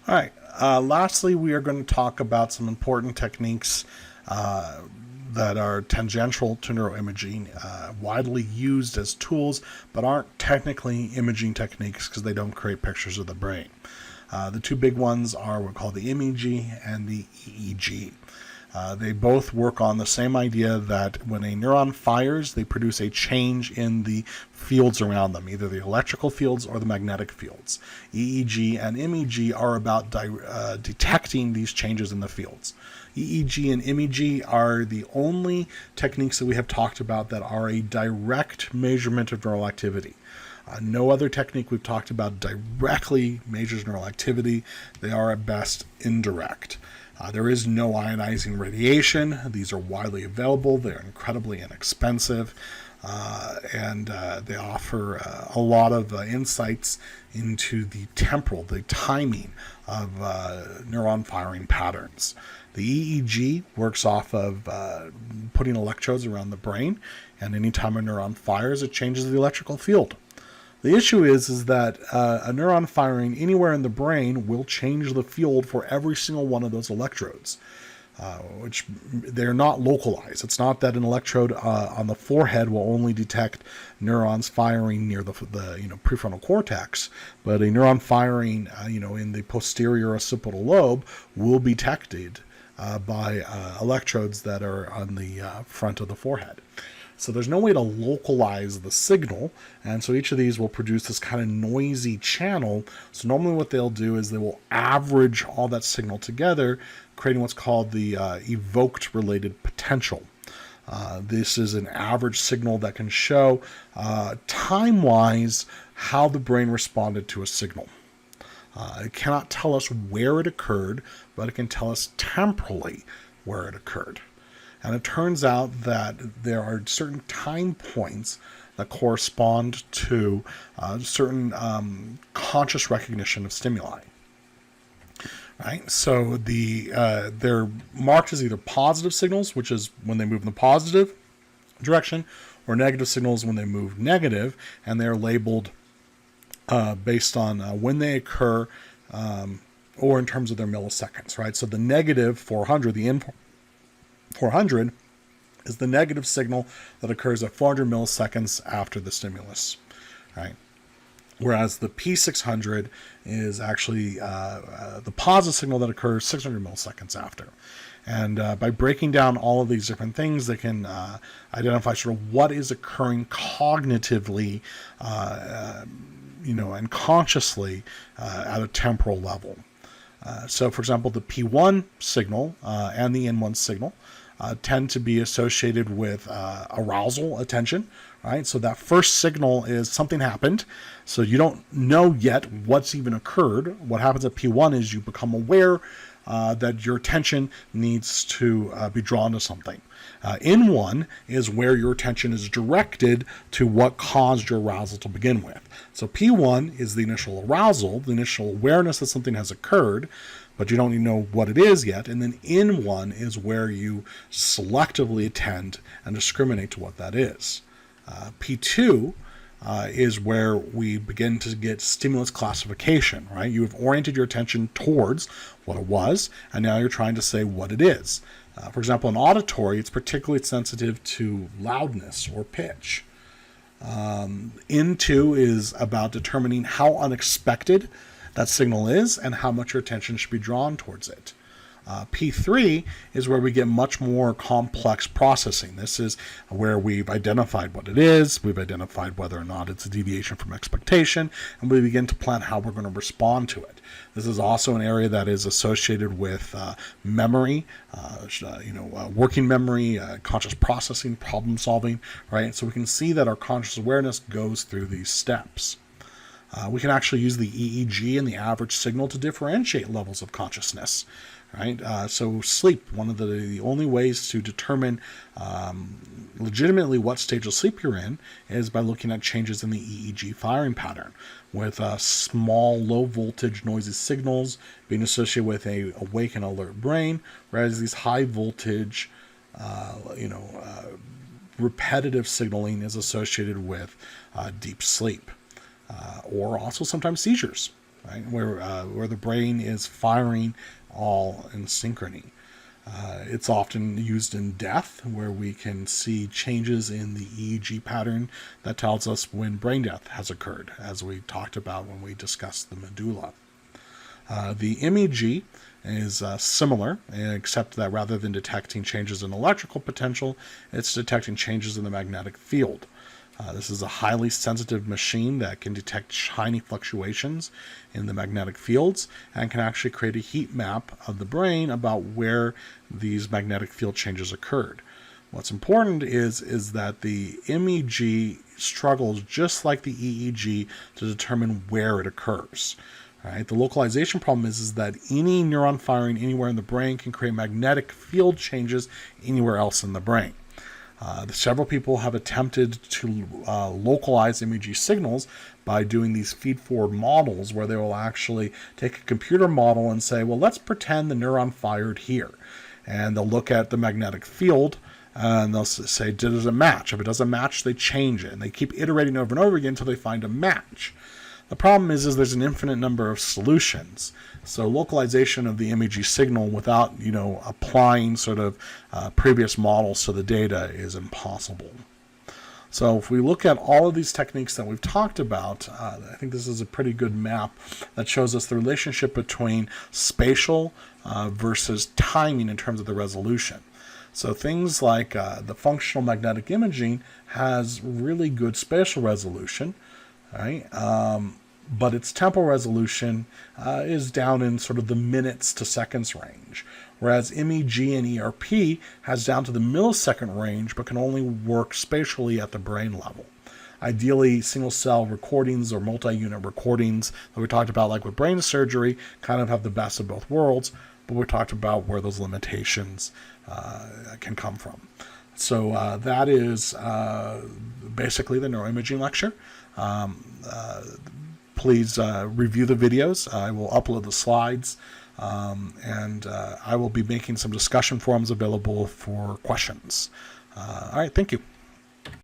All right. Lastly, we are going to talk about some important techniques uh, that are tangential to neuroimaging, widely used as tools, but aren't technically imaging techniques because they don't create pictures of the brain. The two big ones are what we call the MEG and the EEG. They both work on the same idea that when a neuron fires, they produce a change in the fields around them, either the electrical fields or the magnetic fields. EEG and MEG are about detecting these changes in the fields. EEG and MEG are the only techniques that we have talked about that are a direct measurement of neural activity. No other technique we've talked about directly measures neural activity. They are at best indirect. There is no ionizing radiation. These are widely available. They're incredibly inexpensive. And they offer a lot of insights into the temporal, the timing of neuron firing patterns. The EEG works off of putting electrodes around the brain, and anytime a neuron fires, it changes the electrical field. The issue is that a neuron firing anywhere in the brain will change the field for every single one of those electrodes, which they're not localized. It's not that an electrode on the forehead will only detect neurons firing near the prefrontal cortex, but a neuron firing in the posterior occipital lobe will be detected by electrodes that are on the front of the forehead. So there's no way to localize the signal, and so each of these will produce this kind of noisy channel. So normally what they'll do is they will average all that signal together, creating what's called the evoked related potential. This is an average signal that can show time-wise how the brain responded to a signal. It cannot tell us where it occurred, but it can tell us temporally where it occurred. And it turns out that there are certain time points that correspond to certain conscious recognition of stimuli. Right? So they're marked as either positive signals, which is when they move in the positive direction, or negative signals when they move negative, and they're labeled based on when they occur or in terms of their milliseconds. Right? So the negative 400, the in 400 is the negative signal that occurs at 400 milliseconds after the stimulus, right? Whereas the P600 is actually the positive signal that occurs 600 milliseconds after. And by breaking down all of these different things, they can identify sort of what is occurring cognitively, and consciously at a temporal level. So, for example, the P1 signal and the N1 signal tend to be associated with arousal, attention, right? So that first signal is something happened. So you don't know yet what's even occurred. What happens at P1 is you become aware that your attention needs to be drawn to something. N1 is where your attention is directed to what caused your arousal to begin with. So P1 is the initial arousal, the initial awareness that something has occurred, but you don't even know what it is yet. And then N1 is where you selectively attend and discriminate to what that is. P2 is where we begin to get stimulus classification, right? You have oriented your attention towards what it was, and now you're trying to say what it is. For example, in auditory, it's particularly sensitive to loudness or pitch. N2 is about determining how unexpected that signal is and how much your attention should be drawn towards it. P3 is where we get much more complex processing. This is where we've identified what it is, we've identified whether or not it's a deviation from expectation, and we begin to plan how we're going to respond to it. This is also an area that is associated with memory, working memory, conscious processing, problem solving, right? So we can see that our conscious awareness goes through these steps. We can actually use the EEG and the average signal to differentiate levels of consciousness. Right, so sleep, one of the only ways to determine legitimately what stage of sleep you're in is by looking at changes in the EEG firing pattern, with small, low voltage noisy signals being associated with a awake and alert brain, whereas these high voltage, repetitive signaling is associated with deep sleep, or also sometimes seizures. right? Where the brain is firing all in synchrony. It's often used in death, where we can see changes in the EEG pattern that tells us when brain death has occurred, as we talked about when we discussed the medulla. The MEG is similar, except that rather than detecting changes in electrical potential, it's detecting changes in the magnetic field. This is a highly sensitive machine that can detect tiny fluctuations in the magnetic fields and can actually create a heat map of the brain about where these magnetic field changes occurred. What's important is that the MEG struggles just like the EEG to determine where it occurs. Right? The localization problem is that any neuron firing anywhere in the brain can create magnetic field changes anywhere else in the brain. Several people have attempted to localize MEG signals by doing these feed-forward models where they will actually take a computer model and say, well, let's pretend the neuron fired here. And they'll look at the magnetic field and they'll say, does it match? If it doesn't match, they change it. And they keep iterating over and over again until they find a match. The problem is there's an infinite number of solutions. So localization of the MEG signal without, applying sort of previous models to the data is impossible. So if we look at all of these techniques that we've talked about, I think this is a pretty good map that shows us the relationship between spatial versus timing in terms of the resolution. So things like the functional magnetic imaging has really good spatial resolution, right? But its temporal resolution is down in sort of the minutes to seconds range, whereas MEG and ERP has down to the millisecond range but can only work spatially at the brain level. Ideally, single-cell recordings or multi-unit recordings that we talked about, like with brain surgery, kind of have the best of both worlds, but we talked about where those limitations can come from. So that is basically the neuroimaging lecture. Please review the videos. I will upload the slides, and I will be making some discussion forums available for questions. All right, thank you.